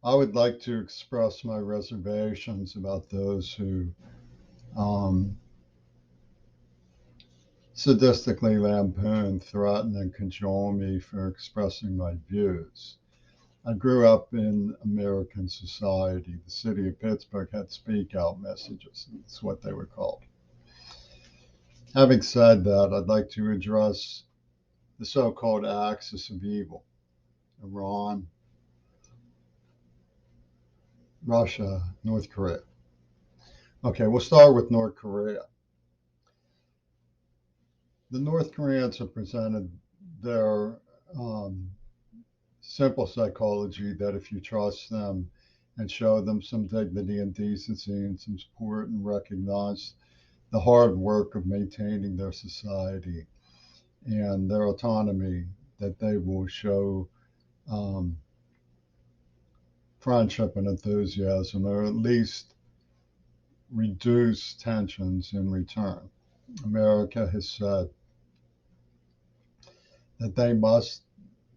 I would like to express my reservations about those who um, sadistically lampoon, threaten, and cajole me for expressing my views. I grew up in American society. The city of Pittsburgh had speak out messages. That's what they were called. Having said that, I'd like to address the so called axis of evil: Iran, Russia, North Korea. Okay, we'll start with North Korea. The North Koreans have presented their simple psychology that if you trust them and show them some dignity and decency and some support and recognize the hard work of maintaining their society and their autonomy, that they will show um, friendship and enthusiasm, or at least reduce tensions in return. America has said that they must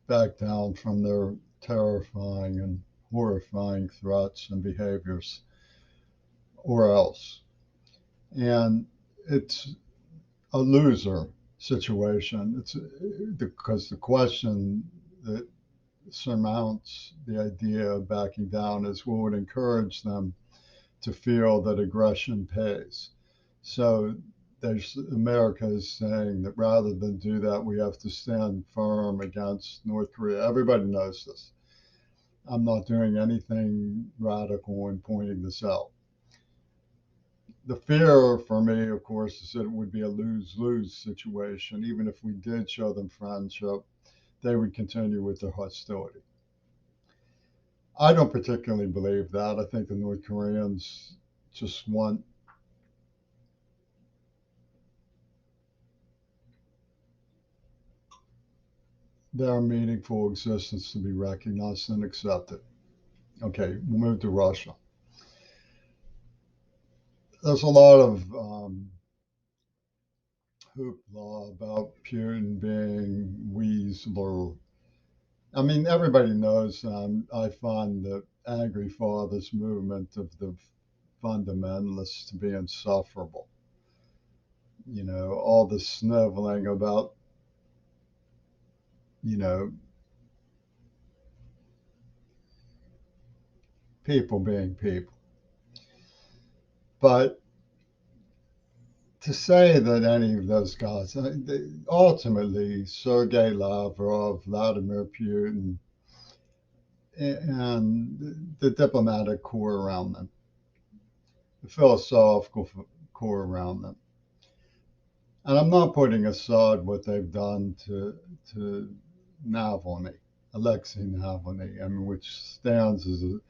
back down from their terrifying and horrifying threats and behaviors, or else. And it's a loser situation. It's because the question that surmounts the idea of backing down is what would encourage them to feel that aggression pays. So there's America is saying that rather than do that, we have to stand firm against North Korea. Everybody knows this. I'm not doing anything radical in pointing this out. The fear for me, of course, is that it would be a lose lose situation. Even if we did show them friendship, they would continue with their hostility. I don't particularly believe that. I think the North Koreans just want their meaningful existence to be recognized and accepted. Okay, we'll move to Russia. There's a lot of hoopla about Putin being Weasler. I mean, everybody knows I find the Angry Fathers movement of the fundamentalists to be insufferable. You know, all the sniveling about, you know, people being people. But to say that any of those guys, ultimately, Sergei Lavrov, Vladimir Putin, and the diplomatic core around them, the philosophical core around them. And I'm not putting aside what they've done to Navalny, Alexei Navalny, I mean, which stands as an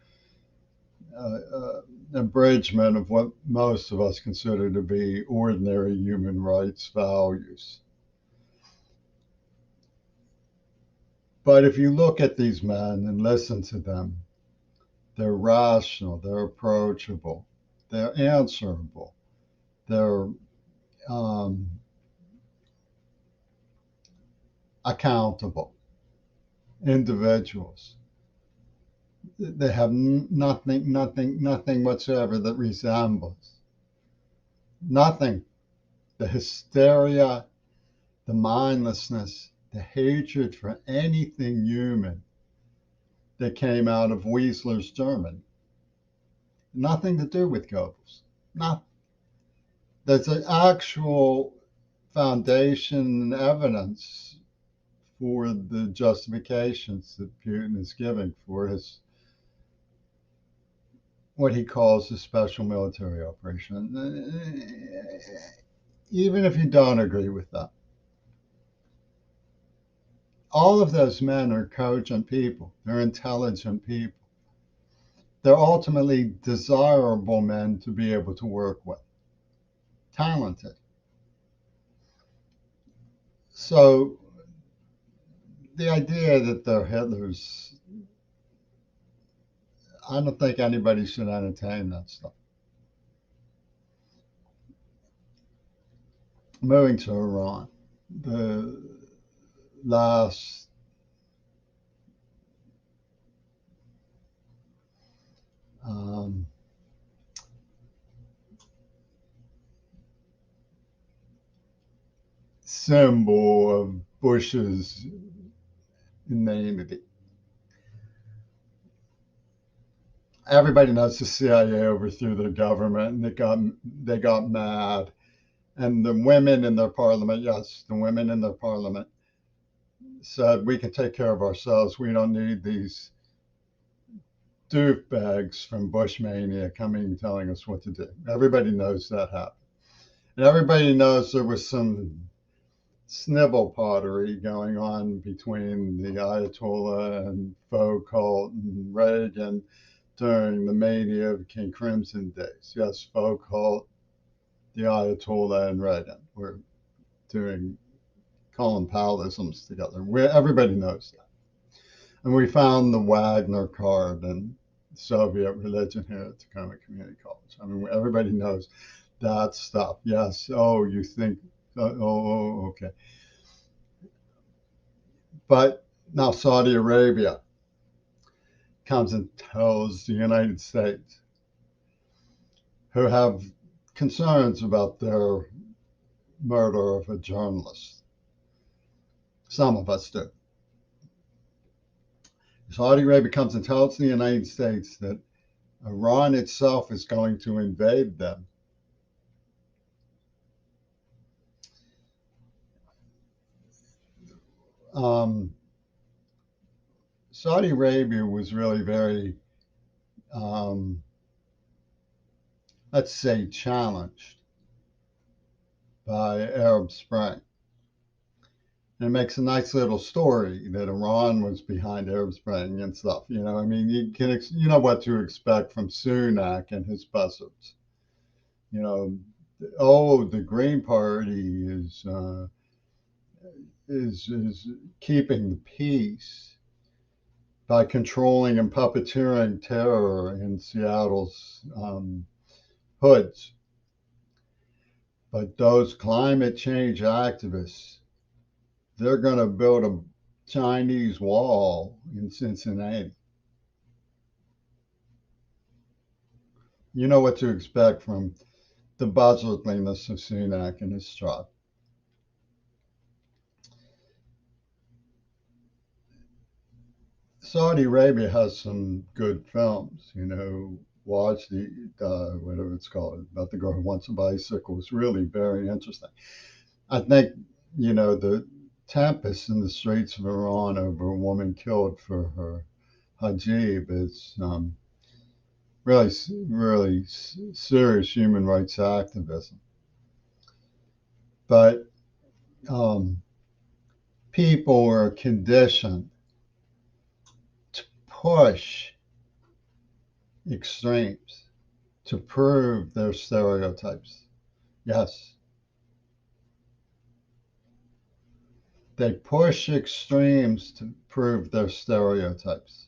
abridgment of what most of us consider to be ordinary human rights values. But if you look at these men and listen to them, they're rational, they're approachable, they're answerable, they're um, accountable individuals. They have nothing whatsoever that resembles. Nothing. The hysteria, the mindlessness, the hatred for anything human that came out of Weisler's Germany. Nothing to do with Goebbels. Nothing. There's an actual foundation and evidence for the justifications that Putin is giving for his what he calls a special military operation. Even if you don't agree with that, all of those men are cogent people. They're intelligent people. They're ultimately desirable men to be able to work with, talented. So the idea that they're Hitlers, I don't think anybody should entertain that stuff. Moving to Iran, the last symbol of Bush's inanity. Everybody knows the CIA overthrew their government, and they got mad. And the women in their parliament, yes, the women in their parliament said, we can take care of ourselves. We don't need these doofbags from Bushmania coming telling us what to do. Everybody knows that happened. And everybody knows there was some snivel pottery going on between the Ayatollah and faux cult and Reagan during the mania of King Crimson days. Yes, faux cult, the Ayatollah and Reagan were doing Colin Powellisms together. Everybody knows that. And we found the Wagner card in Soviet religion here at Tacoma Community College. I mean, everybody knows that stuff. Yes. Oh, you think, okay. But now Saudi Arabia comes and tells the United States, who have concerns about their murder of a journalist. Some of us do. Saudi Arabia comes and tells the United States that Iran itself is going to invade them. Saudi Arabia was really very, um, let's say, challenged by Arab Spring. And it makes a nice little story that Iran was behind Arab Spring and stuff. I mean, you know what to expect from Sunak and his buzzards. You know, oh, the Green Party is keeping the peace by controlling and puppeteering terror in Seattle's hoods. But those climate change activists, they're going to build a Chinese wall in Cincinnati. You know what to expect from the buzzardliness of Sunak and his tribe. Saudi Arabia has some good films. Watch the whatever it's called, about the girl who wants a bicycle. It's really very interesting. I think the tempest in the streets of Iran over a woman killed for her hijab is really, really serious human rights activism. But people are conditioned to push extremes to prove their stereotypes. Yes, they push extremes to prove their stereotypes.